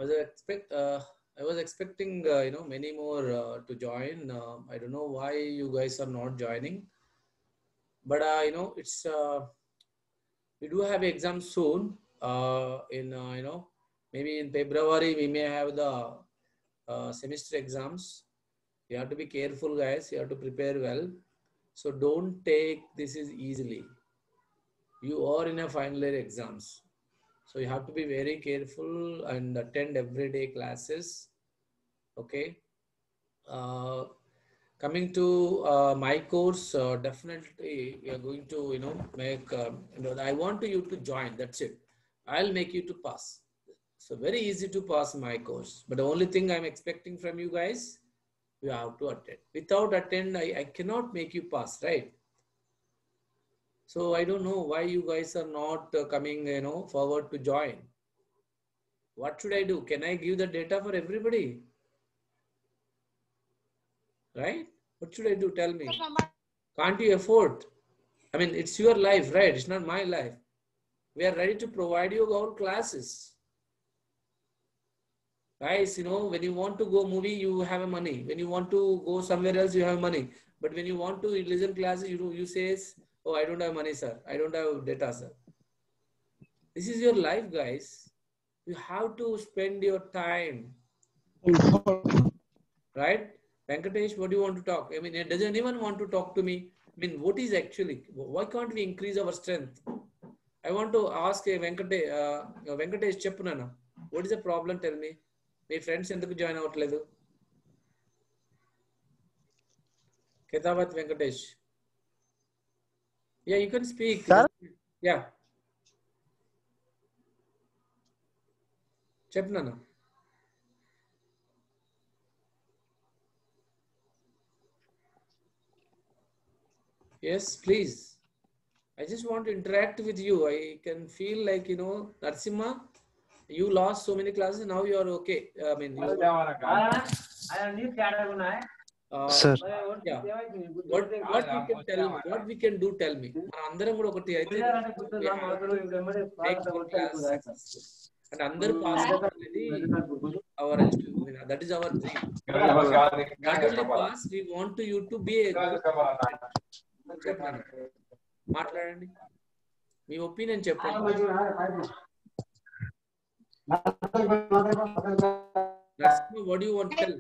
was I was expecting many more to join. I don't know why you guys are not joining, but it's we do have exams soon. In maybe in February we may have the semester exams. You have to be careful, guys. You have to prepare well. So don't take this is easily. You are in a final year exams. So you have to be very careful and attend everyday classes. Okay. Uh, Coming to my course, definitely we are going to make. I want you to join. That's it. I'll make you to pass. So very easy to pass my course. But the only thing I'm expecting from you guys, you have to attend. Without attend, I cannot make you pass, right? So I don't know why you guys are not coming, forward to join. What should I do? Can I give the data for everybody? Right? What should I do? Tell me. Can't you afford? I mean, it's your life, right? It's not my life. We are ready to provide you our classes. Guys, when you want to go movie, you have money. When you want to go somewhere else, you have money. But when you want to listen classes, you say, oh, I don't have money, sir. I don't have data, sir. This is your life, guys. You have to spend your time. Right? Venkatesh, what do you want to talk? I mean, does anyone want to talk to me? I mean, what is actually, why can't we increase our strength? I want to ask Venkatesh Cheppunana, what is the problem? Tell me. My friends enduku join avvatledu? Ketavat Venkatesh. Yeah, you can speak. Sir? Yeah. Cheppunana. Yes, please. I just want to interact with you. I can feel like, Narsimha, you lost so many classes. Now you are okay. I mean, you Sir. yeah. What we can do? Tell me. Manandaram kuda okati aithe we have to make our class successful. And అందరూ pass అనేది our that is our dream. Not only pass, we want you to be a good చెప్పండి. మాట్లాడండి. మీ opinion చెప్పండి. Narsimha, what do you want to tell?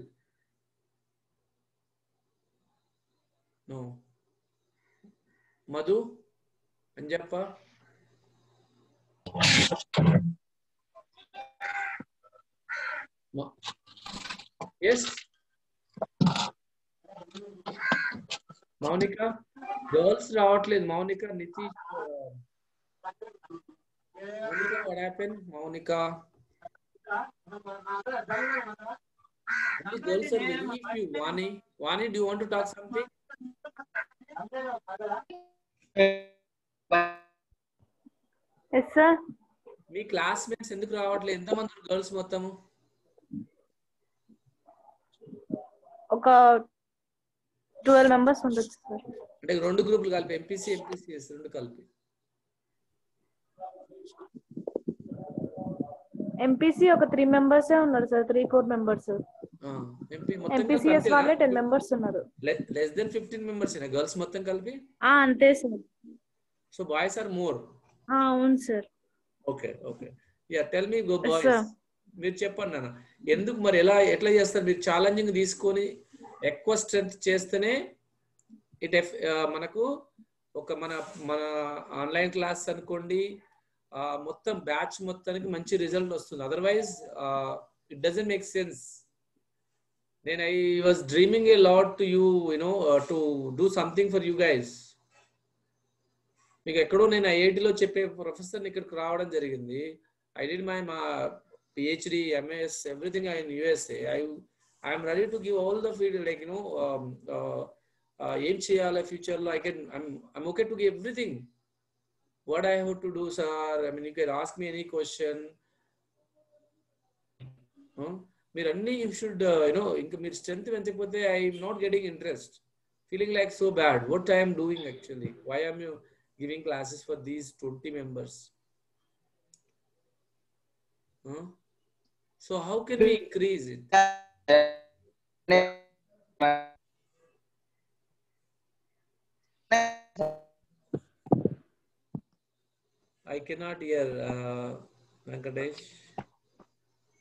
No. Madhu, Anjappa. Yes. Maunika, girls రావట్లేదు. Maunika, Nitish. Maunika, what happened? Maunika. The girls are very few. Vani, do you want to talk something? Yes, sir. Me classmates ఎందుకు రావట్లేదు? ఎంతమంది girls మొత్తము? ఒక 12 members ఉండొచ్చు sir. అంటే రెండు గ్రూపులు కలిపి ఎంపీసీ రెండు కలిపి. ఎంపీసీ ఒక 3 members ఉన్నారు సార్. 3-4 members. ఎంపీసీఎస్ వాళ్ళే 10 members ఉన్నారు. Less than 15 members in girls మొత్తం కలిపి? అంతే sir. So boys are more. అవును sir. Okay. Yeah, tell me go boys. మీరు చెప్పండి నాన్న. ఎందుకు మరి ఎట్లా చేస్తారు? మీరు ఛాలెంజింగ్ తీసుకొని ఎక్కువ స్ట్రెంత్ చేస్తేనే మనకు ఒక మన ఆన్లైన్ క్లాస్ అనుకోండి, మొత్తం బ్యాచ్ మొత్తానికి మంచి రిజల్ట్ వస్తుంది. Otherwise it doesn't make sense. నేను I was dreaming a lot to you to do something for you guys. మీకు ఎక్కడో నేను ఐఐటిలో చెప్పే ప్రొఫెసర్ని ఇక్కడికి రావడం జరిగింది. I did my PhD, MS, everything in USA. I'm ready to give all the field, like ఏం చేయాలి ఫ్యూచర్లో. I'm okay to give everything. What I have to do, sir? I mean, you can ask me any question. మీరు అన్ని you should ఇంకా మీరు strength పెంచకపోతే I'm not getting interest. Feeling like so bad. What I am doing actually? Why am you giving classes for these 20 members? So how can we increase it? I cannot hear, Venkatesh.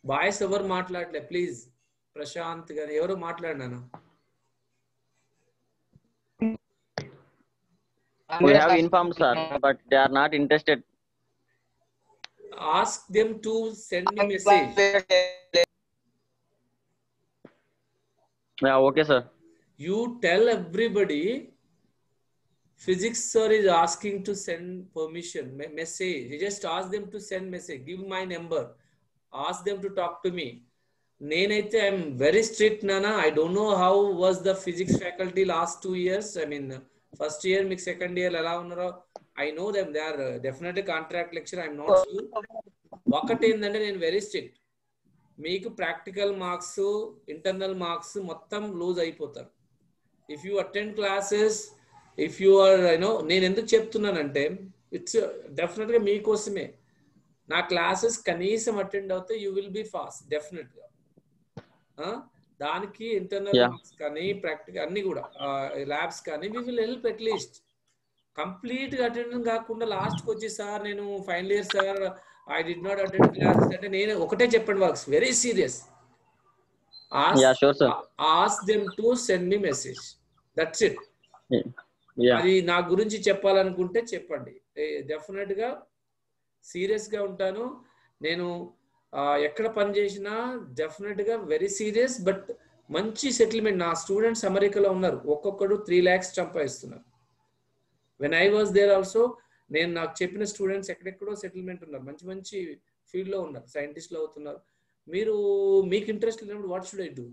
Voice ఎవరు మాట్లాడలే please. Prashanth గారు ఎవరు మాట్లాడినాను? We have informed, sir, but they are not interested. Ask them to send me message. Yeah, okay, sir. You tell everybody physics sir is asking to send permission, message. You just ask them to send message. Give my number. Ask them to talk to me. నేనైతే I'm very strict నానా. I don't know how was the physics faculty last 2 years. I mean first year మీకు second year ఎలా ఉన్నారో I know them. They are definitely contract lecture. I'm not sure. ఒకటి ఏంటంటే నేను very strict. మీకు practical marks, internal marks మొత్తం lose అయిపోతారు. If you attend classes, if you are నేను ఎందుకు చెప్తున్నానంటే ఇట్స్ డెఫినెట్గా మీకోసమే. నా క్లాసెస్ కనీసం అటెండ్ అవుతే యూ విల్ బి ఫాస్ట్ డెఫినెట్గా. దానికి ఇంటర్నల్ మార్క్స్ కానీ ప్రాక్టికల్ అన్ని కూడా ల్యాబ్స్ కానీ we will help. At least complete గా అటెండ్ కాకుండా లాస్ట్కి వచ్చి సార్ నేను final year sir I did not attend classes అంటే నేను ఒకటే చెప్పండి works very serious. Ask them to send me message. That's it. అది నా గురించి చెప్పాలనుకుంటే చెప్పండి. డెఫినెట్ గా సీరియస్ గా ఉంటాను నేను. ఎక్కడ పని చేసినా డెఫినెట్ గా వెరీ సీరియస్. బట్ మంచి సెటిల్మెంట్. నా స్టూడెంట్స్ అమెరికాలో ఉన్నారు, ఒక్కొక్కడు 3 lakhs సంపాదిస్తున్నారు. When I was there also, నేను నాకు చెప్పిన స్టూడెంట్స్ ఎక్కడెక్కడో సెటిల్మెంట్ ఉన్నారు, మంచి మంచి ఫీల్డ్ లో ఉన్నారు, సైంటిస్ట్లు అవుతున్నారు. మీకు ఇంట్రెస్ట్ లేనప్పుడు వాట్ షుడ్ ఐ డూ?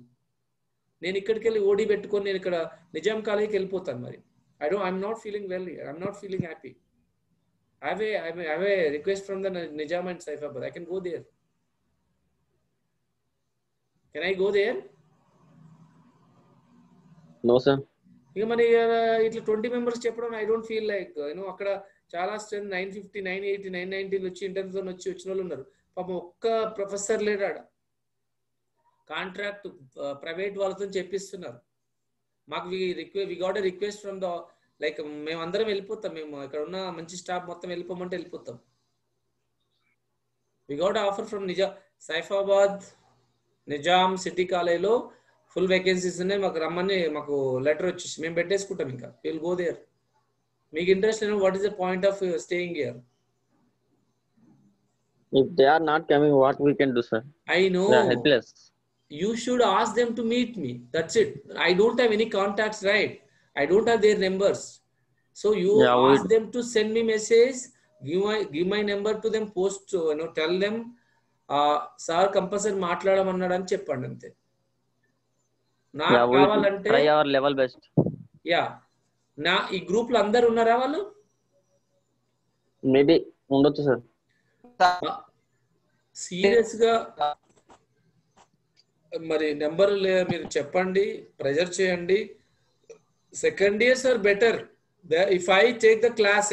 నేను ఇక్కడికి వెళ్ళి ఓడి పెట్టుకొని నేను ఇక్కడ నిజాం కాలేజీకి వెళ్ళిపోతాను. మరి I'm not feeling well, I'm not feeling happy. I have a request from the Nizam and Saifabad. I can go there. Can I go there? No, sir. ఇక మరి ఇట్లా 20 members చెప్పడం ఐ డోంట్ ఫీల్ లైక్ అక్కడ చాలా strength 950, 980, 990 వచ్చి ఇంటర్తో వచ్చిన వాళ్ళు ఉన్నారు. పాపం ఒక్క ప్రొఫెసర్ లేడు ఆడ. కాంట్రాక్ట్ ప్రైవేట్ వాళ్ళతో చెప్పిస్తున్నారు. మాకు we got a request from the like మేమందరం వెళ్ళిపోతాం. మేము ఇక్కడ ఉన్న మంచి స్టాఫ్ మొత్తం వెళ్ళిపోమంటే వెళ్ళిపోతాం. We got offer from Saifabad Nizam city కాలేజ్లో ఫుల్ వేకెన్సీస్ ఉన్నాయి, మాకు రమ్మని మాకు లెటర్ వచ్చేసి మేము పెట్టేసుకుంటాం. ఇంకా విల్ గో దేర్. మీకు ఇంట్రెస్ట్ లేని what is the point of staying here? If they are not coming, what we can do, sir? I know. They are helpless. You should ask them to meet me. That's it. I don't have any contacts, right? I don't have their numbers. So you ask them to send me message, give my number to them, post, tell them, sir compulsory మాట్లాడమన్నాడు అని చెప్పండి అంతే. నాకు కావాలంటే try our level best. Yeah. నా ఈ group లో అందరు ఉన్నారా వాళ్ళు? మేబీ ఉండొచ్చు సార్. సీరియస్ గా మరి నెంబర్ మీరు చెప్పండి, ప్రెజర్ చేయండి. Second years are better. If I take the class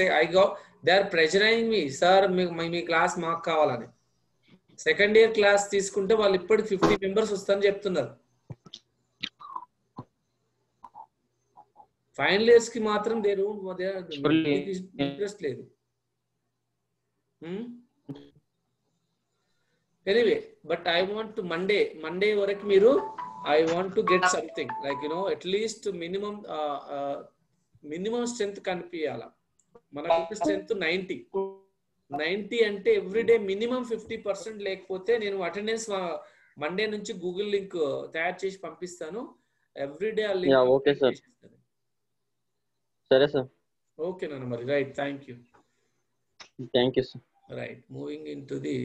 they are pressurising me, sir మీ క్లాస్ మాకు కావాలని. సెకండ్ ఇయర్ క్లాస్ తీసుకుంటే వాళ్ళు ఇప్పటికి 50 members వస్తారని చెప్తున్నారు. ఫైనల్ ఇయర్స్ కి మాత్రం ఇంట్రెస్ట్ లేదు. Anyway, but I want Monday వరకు మీరు I want to get something like at least minimum strength కనిపించాల. మనకు స్ట్రెంత్ 90 అంటే ఎవ్రీడే మినిమం 50% లేకపోతే నేను అటెండెన్స్ మండే నుంచి గూగుల్ లింక్ తయారు చేసి పంపిస్తాను. ఎవ్రీడే ఆ లింక్. Okay sir. సరే సార్. ఓకే నాన్న మరి. Right, thank you sir. Right, moving in to the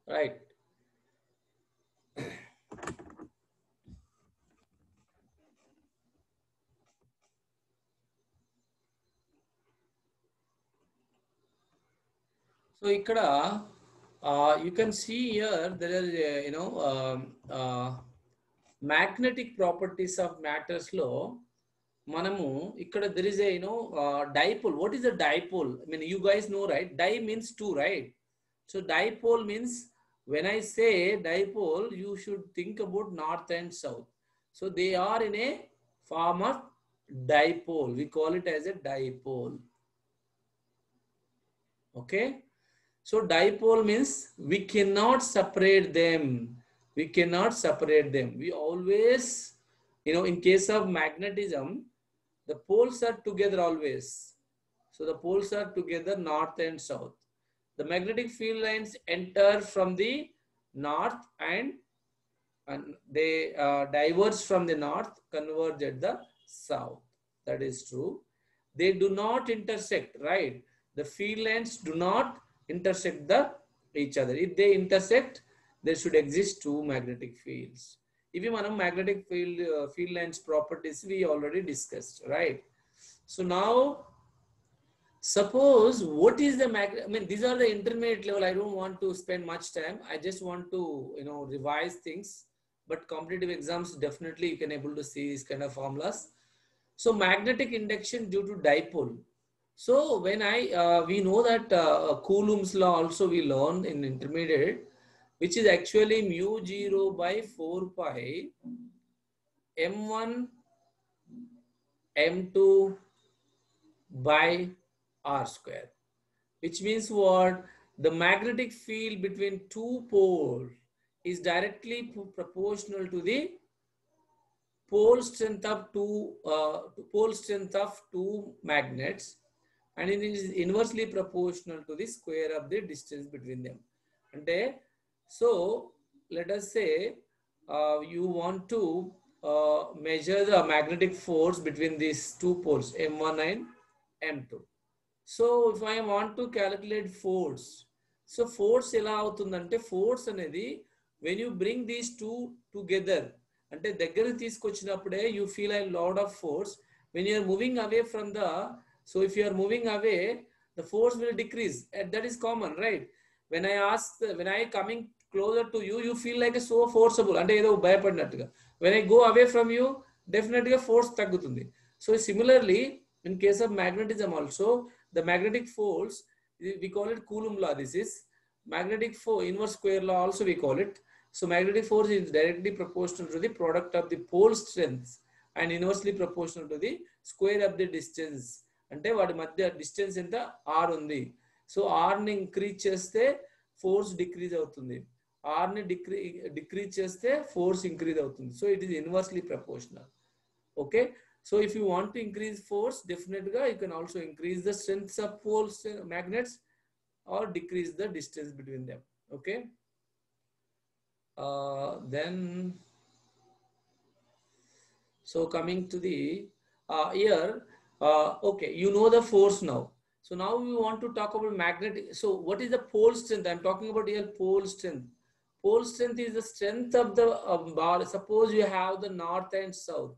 right? So ikkada you can see here there are magnetic properties of matters lo manamu ikkada there is a dipole. What is a dipole? I mean, you guys know, right? Di means two, right? So dipole means, when I say dipole, you should think about north and south. So they are in a form of dipole. We call it as a dipole. Okay. So dipole means we cannot separate them. We cannot separate them. We always, in case of magnetism, the poles are together always. So the poles are together, north and south. The magnetic field lines enter from the north and they diverge from the north, converge at the south. That is true. They do not intersect, right? The field lines do not intersect each other. If they intersect, there should exist two magnetic fields. If you want magnetic field lines properties, we already discussed, right? So now, suppose what is the I mean, these are the intermediate level. I don't want to spend much time. I just want to, revise things. But competitive exams, definitely you can able to see these kind of formulas. So magnetic induction due to dipole. So when we know that Coulomb's law also we learned in intermediate, which is actually mu 0 by 4 pi m1 m2 by r square, which means what? The magnetic field between two poles is directly proportional to the pole strength of two magnets, and it is inversely proportional to the square of the distance between them. And so let us say you want to measure the magnetic force between these two poles, M1 and M2. So if I want to calculate force, so force ela avutundante, force anedi when you bring these two together, ante daggara teesukochinappude you feel a lot of force. When you are moving away from so if you are moving away, the force will decrease. That is common, right? When I coming closer to you, you feel like so forcible, ante edo bhayapadinattuga. When I go away from you, definitely force taggutundi. So similarly, in case of magnetism also, the magnetic force, we call it Coulomb law. This is magnetic force, inverse square law also we call it. So magnetic force is directly proportional to the product of the pole strengths and inversely proportional to the square of the distance. Ante vaadi madhya distance enta r undi. So r ni increase cheste force decrease avutundi. R ni decrease cheste force increase avutundi. So it is inversely proportional. Okay. So if you want to increase force, definitely you can also increase the strengths of poles, magnets, or decrease the distance between them. Okay. Then, so coming to the here, okay, you know the force now. So now we want to talk about magnetic. So what is the pole strength? I'm talking about here pole strength. Pole strength is the strength of the bar. Suppose you have the north and south.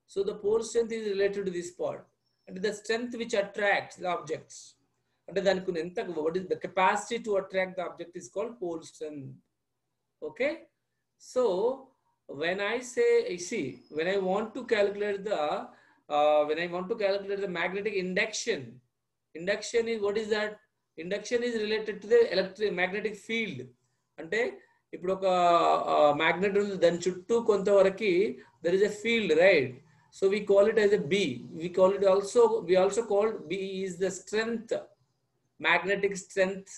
So the pole strength is related to this part, and the strength which attracts the objects. And then what is the capacity to attract the object is called pole strength. Okay. So when I say, when I want to calculate the magnetic induction, induction is, what is that? Induction is related to the electromagnetic field. Ante ఇప్పుడు ఒక magnet ఉంది, దాని చుట్టూ కొంతవరకు there is a field, right? So we call it as a B. We also call B is the strength, magnetic strength,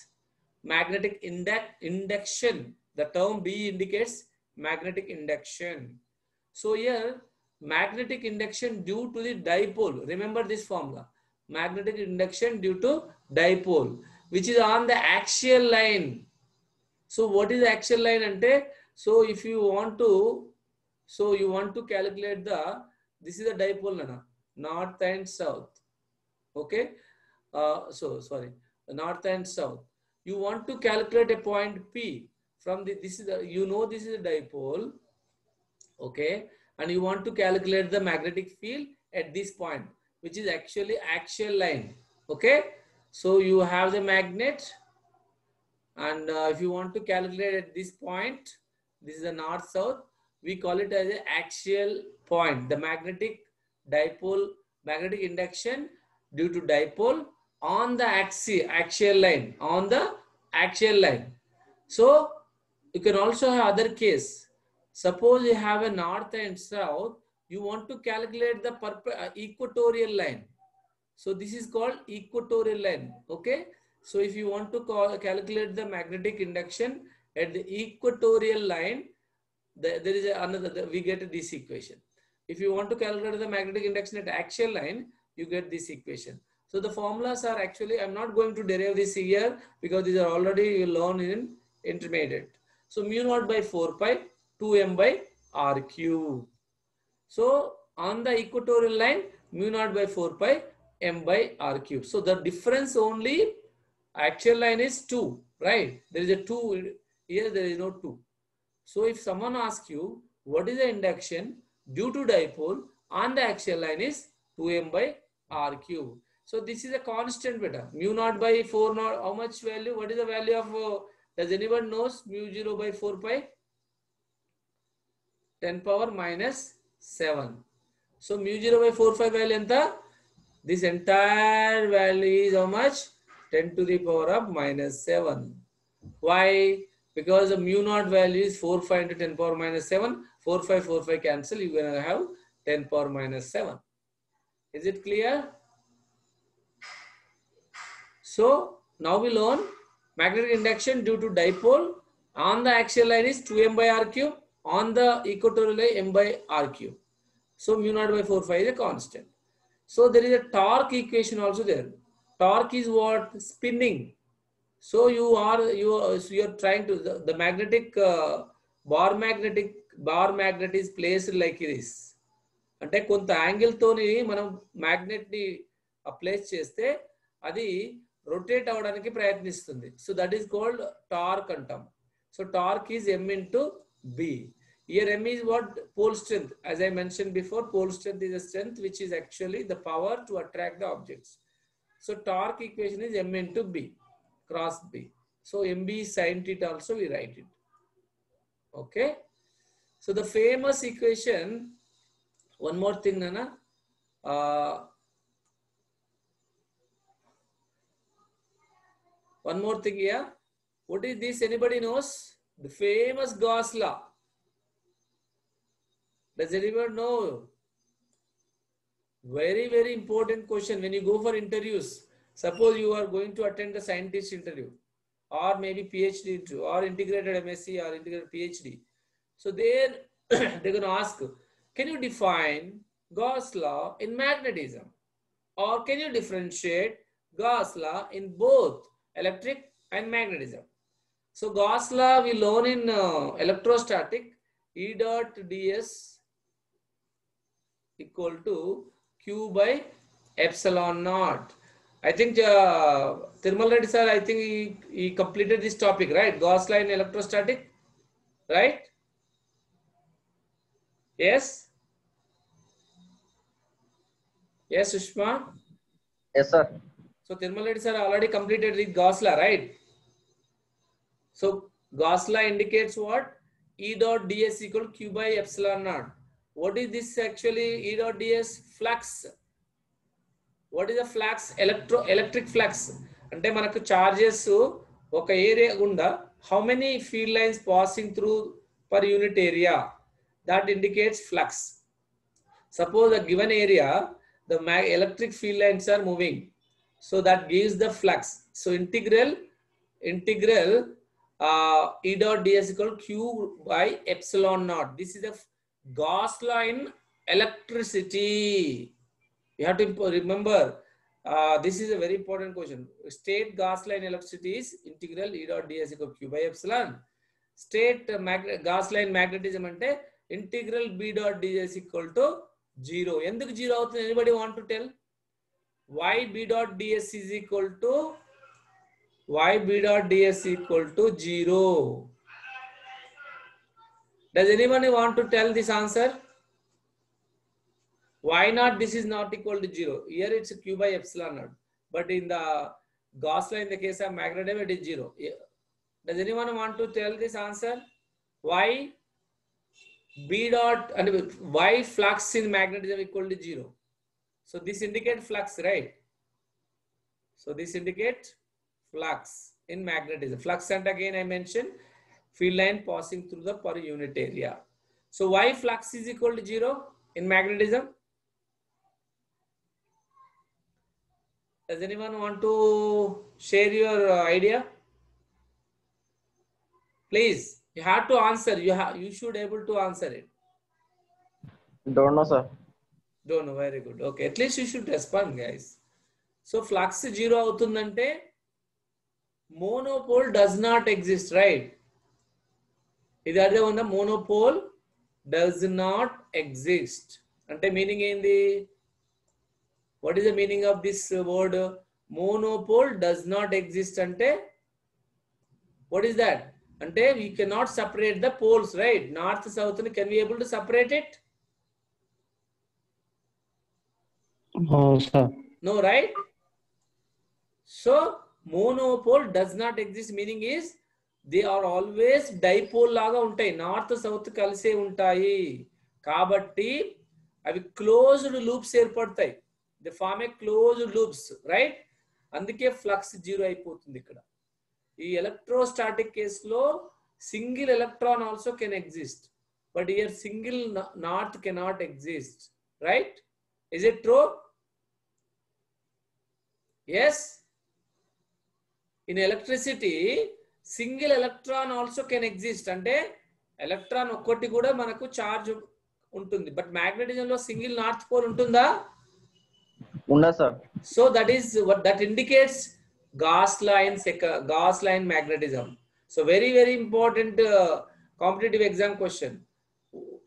magnetic induction. The term B indicates magnetic induction. So here, magnetic induction due to the dipole. Remember this formula. Magnetic induction due to dipole, which is on the axial line. So what is the axial line ante? So if you want to calculate this is the dipole, north and south. Okay. Sorry, north and south. You want to calculate a point P. from the, this is the, you know, this is a dipole, okay, and you want to calculate the magnetic field at this point, which is actually axial line, okay. So you have the magnet, and if you want to calculate at this point, this is the north south, we call it as an axial point, the magnetic dipole, magnetic induction due to dipole on the axial line, on the axial line. So you can also have other case. Suppose you have a north and south, you want to calculate the equatorial line. So this is called equatorial line, okay. So if you want to calculate the magnetic induction at the equatorial line, there is another, we get this equation. If you want to calculate the magnetic induction at axial line, you get this equation. So the formulas are actually, I'm not going to derive this here because these are already learned in intermediate. So mu naught by 4 pi 2m by r cube. So on the equatorial line, mu naught by 4 pi m by r cube. So the difference only, axial line is 2, right? There is a 2, here there is no 2. So if someone asks you, what is the induction due to dipole on the axial line is 2m by r cube. So this is a constant beta. Mu naught by 4 naught, how much value? What is the value of, does anyone knows mu 0 by 4 pi? 10 power minus 7. So mu 0 by 4 pi value enta? This entire value is how much? 10 to the power of minus 7. Why? Because the mu naught value is 4 pi into 10 power minus 7. 4 5 cancel. You're going to have 10 power minus 7. Is it clear? So now we learn magnetic induction due to dipole on the axial line is 2m by r cube. On the equatorial line m by r cube. So mu naught by 4 pi is a constant. So there is a torque equation also there. Torque is what? Spinning. So you are trying to, the magnetic bar magnet is placed like this. అంటే కొంత angle తోని మనం magnet ని place చేస్తే అది rotate అవడానికి ప్రయత్నిస్తుంది. So that is called torque అంటాం. So torque is m into b. Here m is what? Pole strength. As I mentioned before, pole strength is a strength which is actually the power to attract the objects. So torque equation is m into b, cross b. So mb sin theta also we write it. Okay. So the famous equation, one more thing, Nana. One more thing here. What is this? Anybody knows? The famous Gauss law. Does anyone know? Very, very important question when you go for interviews. Suppose you are going to attend the scientist interview or maybe PhD interview or integrated MSc or integrated PhD. So there they're going to ask, can you define Gauss law in magnetism? Or can you differentiate Gauss law in both electric and magnetism? So Gauss law we learn in electrostatic, E dot ds equal to Q by epsilon naught. I think Tirmal Reddy sir, I think he completed this topic, right? Gauss law in electrostatic, right? Yes? Yes, Sushma? Yes, sir. So Tirmal Reddy sir already completed the Gauss law, right? So Gauss law indicates what? E dot ds equal Q by epsilon naught. What is this actually? E dot ds? Flux. What is the flux? Electric flux. అంటే మనకు charges ఒక area గుండా how many field lines passing through per unit area? That indicates flux. Suppose a given area, the electric field lines are moving. So that gives the flux. So integral E dot ds equal Q by epsilon naught. This is a Gauss law in electricity. You have to remember, this is a very important question. State Gauss law in electricity is integral E dot ds equal Q by epsilon. State Gauss law in magnetism ante integral B dot ds equal to 0. Enduku 0 avutundi? Anybody want to tell? Why B dot ds is equal to 0? Does anyone want to tell this answer? Why not this is not equal to 0? Here it's q by epsilon naught. But in the Gauss law, in the case of magnetism, it is 0. Does anyone want to tell this answer? Why B dot and why flux in magnetism equal to 0? So this indicates flux, right? So this indicates flux in magnetism. Flux, and again I mentioned field line passing through the per unit area. So why flux is equal to 0 in magnetism? Does anyone want to share your idea? Please, you have to answer. You should able to answer it. Don't know, sir. Don't know. Very good. Okay, at least you should respond, guys. So flux 0 avutundante monopole does not exist, right? Idi ade unda monopole does not exist. Ante meaning endi? What is the meaning of this word? Monopole does not exist ante what is that? Ante we cannot separate the poles, right? North south, can we able to separate it? No, sir. No, right? So monopole does not exist, meaning is they are always dipole laga untai, north south kalise untai kabatti avi closed loops erpadtayi. They form a closed loops, right? Andike flux 0 అయిపోతుంది ఇక్కడ. ఈ electrostatic case లో single electron also can exist, but here single north cannot exist, right? Is it true? Yes. In electricity, single electron also can exist. Ante electron okkoti kuda manaku charge untundi, but magnetism lo single north pole untunda? Unda, sir. So that is what that indicates Gauss line magnetism. So very, very important competitive exam question.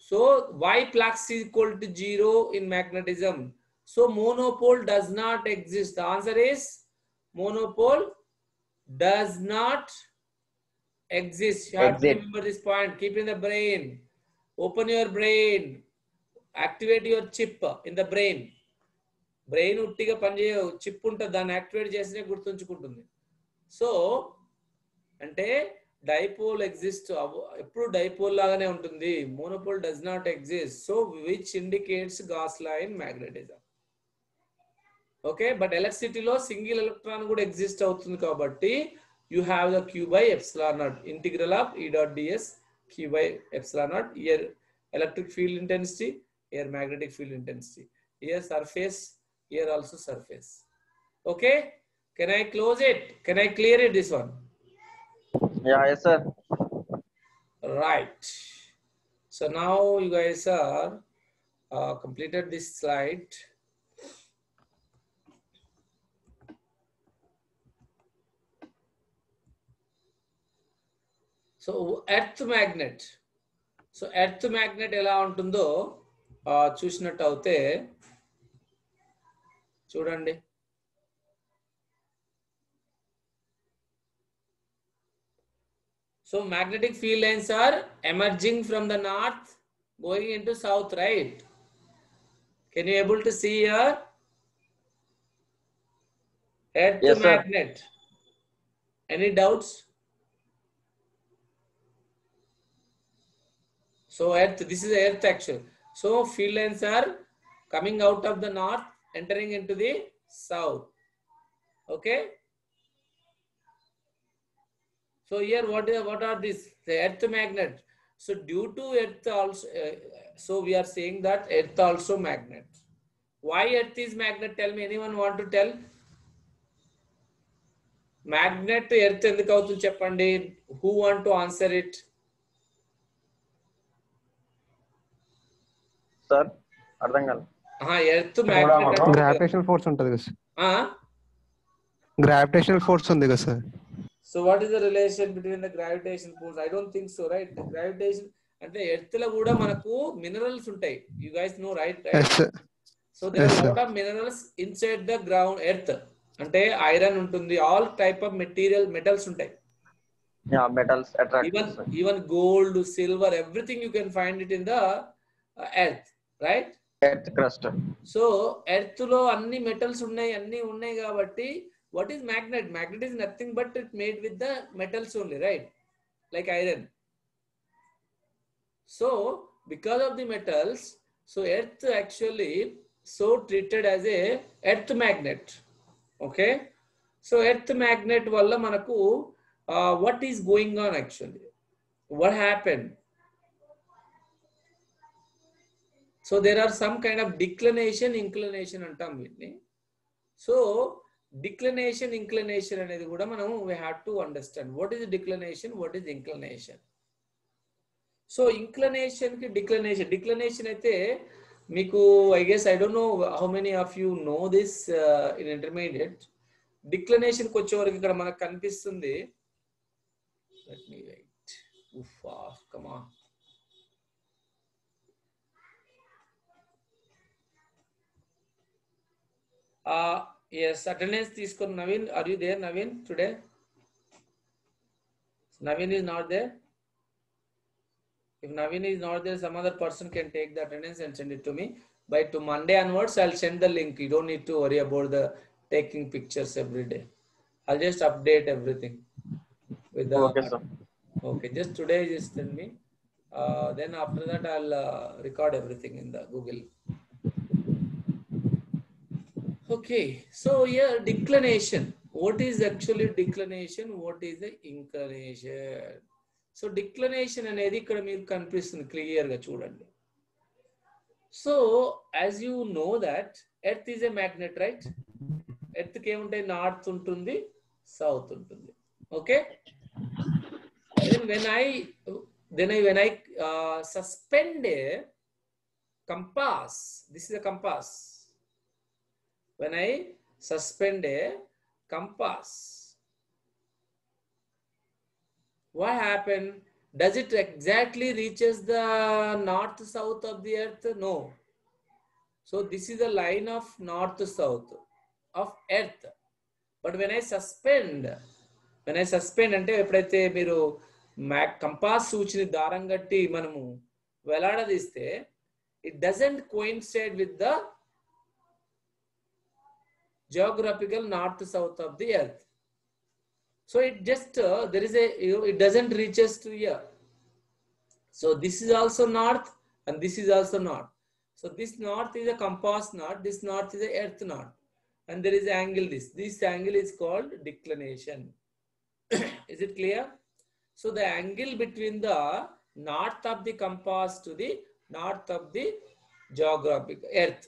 So why flux is equal to 0 in magnetism? So monopole does not exist. The answer is monopole does not exist. You have to remember this point. Keep in the brain. Open your brain. Activate your chip in the brain. Brain ఉట్టిగా పనిచేయ chip ఉంటుంది, దాన్ని activate చేసినే గుర్తుంచుకుంటుంది. So అంటే dipole exist ఎప్పుడు dipole లాగానే ఉంటుంది. Monopole does not exist. So which indicates Gauss law in magnetism. Okay, but ఎలక్ట్రిసిటీలో సింగిల్ ఎలక్ట్రాన్ కూడా ఎగ్జిస్ట్ అవుతుంది కాబట్టి you have the q by epsilon not integral of E dot ds q by epsilon not. Here electric field intensity, here magnetic field intensity, here surface, here also surface. Okay, can I close it? Can I clear it, this one? Yeah, yes, sir. Right. So now you guys are completed this slide. So earth magnet. So earth magnet ela untundo చూసినట్టు అవుతే చూడండి. So magnetic field lines are emerging from the north going into south, right? Can you able to see here? Earth Yes, magnet. Sir. Any doubts? So earth, this is earth actually. So field lines are coming out of the north, entering into the south. Okay. So here what are these? The earth magnet. So due to earth also, so we are saying that earth also magnet. Why earth is magnet? Tell me. Anyone want to tell? Magnet earth enduku avutundi cheppandi. Who want to answer it? Sir, అర్థం కాలేదు. Earth magnet gravitational force ఉంటుంది కదా sir. Gravitational force ఉంది కదా sir. So what is the relation between the gravitation force? I don't think so, right? Gravitation అంటే earth లో కూడా మనకు మినరల్స్ ఉంటాయి. You guys know, right? So there are lot of minerals inside the ground earth. అంటే iron ఉంటుంది, all type of material metals ఉంటాయి. Yeah, metals attract. Even gold, silver, everything you can find it in the earth, right? Earth crust. So earth lo anni metals unnai kabatti what is magnet? Magnet is nothing but it made with the metals only, right? Like iron. So because of the metals, so earth actually so treated as a earth magnet. Okay, so earth magnet valla manaku what is going on actually? What happened? So there are some kind of declination, inclination antam vitni. So declination, inclination anedi kuda manam we have to understand what is declination, what is inclination. So inclination ki declination aithe meeku, I guess I don't know how many of you know this in intermediate. Declination ku వచ్చే వరకు ఇక్కడ మనకు కనిపిస్తుంది. Let me wait. Come on. Yes, attendance తీసుకొని Naveen. Are you there, Naveen, today? Naveen is not there. If Naveen is not there, some other person can take the attendance and send it to me. By to Monday onwards, I'll send the link. You don't need to worry about the taking pictures every day. I'll just update everything with the. Okay, sir. Okay, just today, just send me. Then after that, I'll record everything in the Google. Okay, so here declination. What is actually declination? What is the inclination? So declination అనేది ఇక్కడ మీకు కనిపిస్తుంది clear గా చూడండి. So as you know that earth is a magnet, right? Earth కి ఏముంటాయి? North ఉంటుంది, south ఉంటుంది. Okay, then when I suspend a compass, this is a compass. When I suspend a compass, what happened? Does it exactly reaches the north south of the earth? No. So this is a line of north south of earth. But when I suspend అంటే ఎప్పుడైతే మీరు compass సూచిని దారం కట్టి మనము వేలాడదీస్తే it doesn't coincide with the geographical north south of the earth. So it just there is a it doesn't reaches to here. So this is also north and this is also north. So this north is a compass north, this north is a earth north, and there is an angle. This angle is called declination. Is it clear? So the angle between the north of the compass to the north of the geographic earth.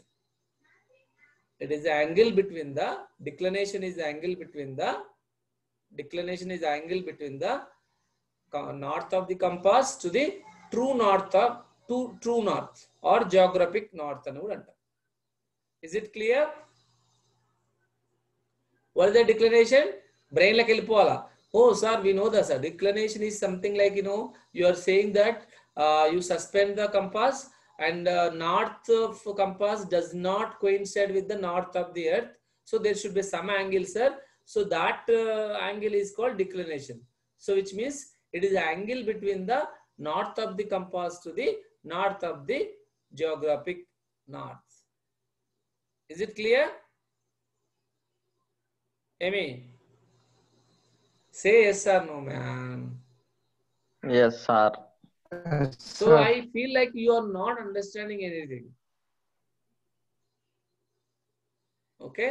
It is the angle between the declination is the angle between the north of the compass to the true north or geographic north అని కూడా అంటారు. Is it clear? What is the declination? Brain like వెళ్ళిపోవాలా? Oh sir, we know that sir. Declination is something like, you know, you are saying that you suspend the compass and north of compass does not coincide with the north of the earth. So there should be some angle, sir. So that angle is called declination. So which means it is the angle between the north of the compass to the north of the geographic north. Is it clear? Amy, say yes or no, man. Yes, sir. So I feel like you are not understanding anything. Okay,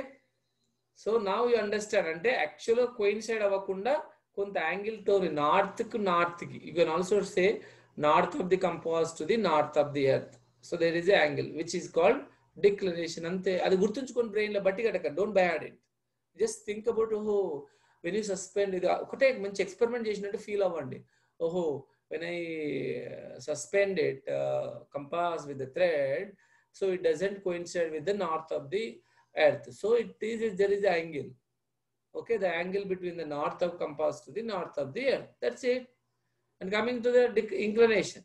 so now you understand. Ante actually coincide avakunda konta angle to north ku north ki. You can also say north of the compass to the north of the earth. So there is an angle which is called declination. Ante adi gurtunchukoni brain lo batti kadaka. Don't buy it. Just think about when you suspend ఇది ఒకటే మంచి experiment చేసినట్టు feel అవ్వండి. When I suspend it compass with the thread, so it doesn't coincide with the north of the earth. So there is an angle. Okay, the angle between the north of compass to the north of the earth. That's it. And coming to the inclination.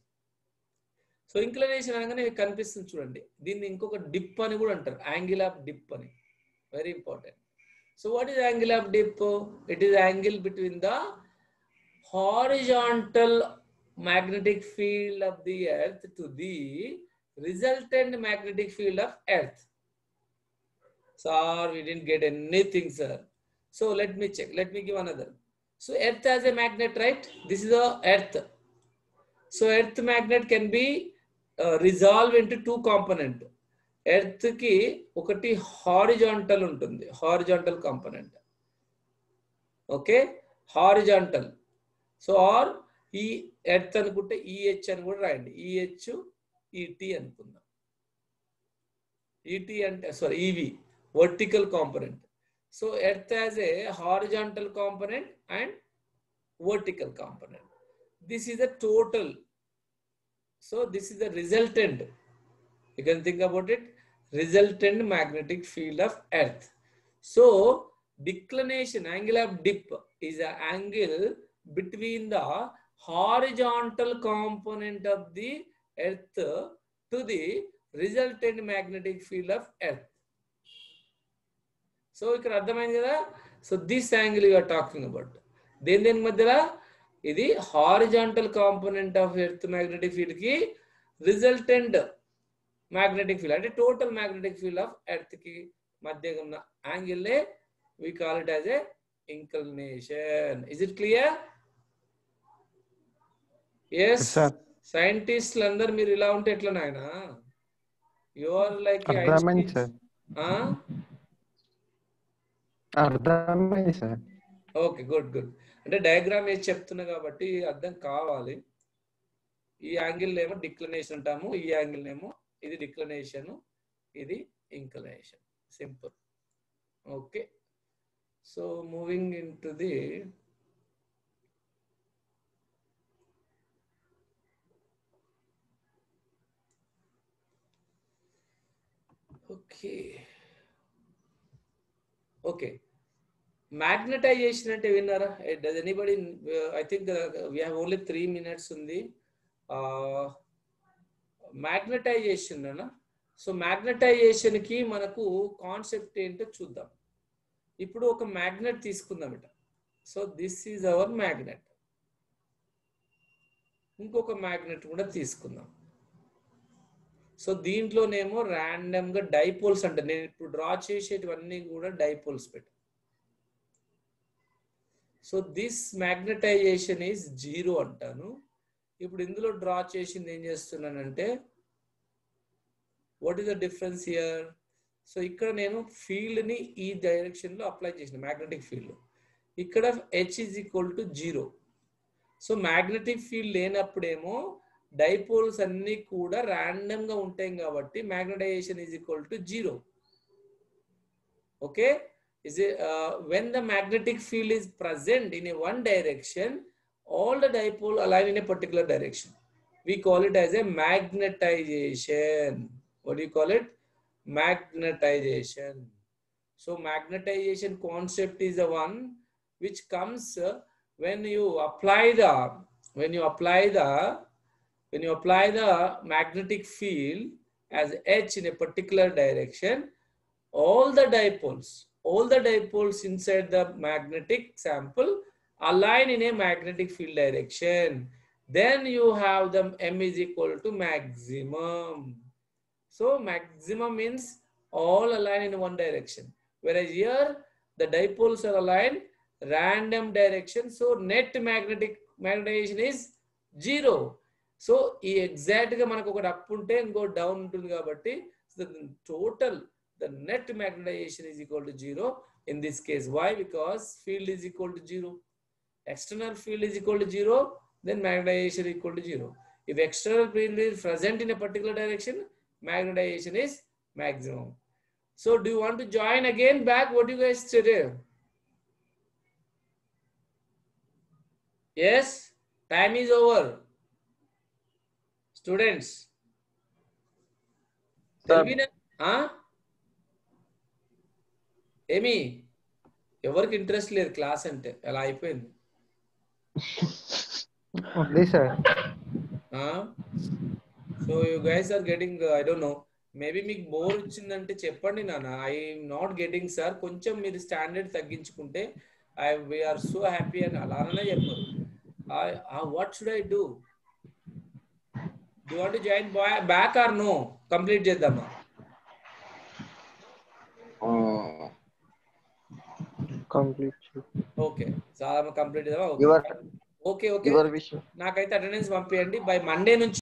So inclination అనగానే కనిపిస్తుంది చూడండి. దీన్ని ఇంకొక dip అని కూడా అంటారు. Angle of dip అని. Very important. So what is angle of dip? It is angle between the horizontal magnetic field of the earth to the resultant magnetic field of earth. Sir, we didn't get anything, sir. So let me check. Let me give another. So earth has a magnet, right? This is the earth. So earth magnet can be resolved into two components. Earth ki okati horizontal untundi. Horizontal component. Okay? Horizontal. So or E earth anukunte EH అని కూడా రాయండి. EH ET అనుకుందాం. ET అంటే sorry EV vertical component. So earth has a horizontal component and vertical component. This is the total. So this is the resultant. You can think about it. Resultant magnetic field of earth. So declination, angle of dip is an angle between the horizontal component of the earth to the resultant magnetic field of earth. So ఇక్కడ అర్థమైంది కదా. So this angle you are talking about. దేని మధ్యలో ఇది horizontal component of earth magnetic field కి resultant magnetic field అంటే total magnetic field of earth కి మధ్య ఉన్న angle we call it as a inclination. Is it clear? Yes. సైంటిస్టులు అందరు మీరు ఇలా ఉంటే ఎట్లా నాయన? యు ఆర్ లైక్ అర్థమైంది సార్. Okay, good good. అంటే డయాగ్రామ్ వేసి చెప్తున్నా కాబట్టి అర్థం కావాలి. ఈ యాంగిల్ ఏమో డిక్లినేషన్ అంటాము, ఈ యాంగిల్ ఏమో ఇది డిక్లినేషన్, ఇది inclination. Simple. Okay, so moving in to the okay magnetization అంటే విన్నారా? Does anybody I think we have only 3 minutes ఉంది. magnetization అన్న. సో magnetization కి మనకు కాన్సెప్ట్ ఏంటో చూద్దాం. ఇప్పుడు ఒక మ్యాగ్నెట్ తీసుకుందాం ఇట. So this is our magnet. ఇంకొక మ్యాగ్నెట్ కూడా తీసుకుందాం. సో దీంట్లోనేమో ర్యాండమ్ గా డైపోల్స్ అంటే నేను ఇప్పుడు డ్రా చేసేటివన్నీ కూడా డైపోల్స్ పెట్టు. సో దిస్ మ్యాగ్నటైజేషన్ ఈజ్ 0 అంటాను. ఇప్పుడు ఇందులో డ్రా చేసింది ఏం చేస్తున్నానంటే what is the difference here? So ఇక్కడ నేను ఫీల్డ్ ని ఈ డైరెక్షన్ లో అప్లై చేసిన మ్యాగ్నెటిక్ ఫీల్డ్. ఇక్కడ H is equal to 0. So magnetic field లేనప్పుడేమో డైపోల్స్ అన్ని కూడా ర్యాండమ్ గా ఉంటాయి కాబట్టి magnetisation is equal to 0. Okay, is it when the magnetic field is present in a one direction, all the dipole align in a particular direction. We call it as a magnetization. What do you call it? Magnetization. So magnetization concept is the one which comes when you apply the magnetic field as H in a particular direction, all the dipoles inside the magnetic sample align in a magnetic field direction. Then you have the M is equal to maximum. So maximum means all align in one direction, whereas here the dipoles are aligned random direction. So net magnetization is 0. So exact ga manaku okati up unte ingo down untundi kabatti the total the net magnetization is equal to 0 in this case. Why? Because field is equal to 0. External field is equal to 0, then magnetization is equal to 0. If external field is present in a particular direction, magnetization is maximum. So do you want to join again back? What do you guys say? Yes, time is over. Students. ఏమి ఎవరికి interest లేదు class అంటే అలా అయిపోయింది. So you guys are getting I don't know maybe మీకు bore వచ్చిందంటే చెప్పండి నాన్న. ఐఎమ్ నాట్ గెటింగ్ సార్, కొంచెం మీరు స్టాండర్డ్ తగ్గించుకుంటే వీఆర్ సో హ్యాపీ అని అలానే చెప్పారు. What should I do? Do you want to join back or no? Complete చేద్దామా? Complete. ఓకే చాలా కంప్లీట్ చేద్దామా? Your okay your wish. నాకైతే అటెండెన్స్ పంపియండి బై మండే నుంచి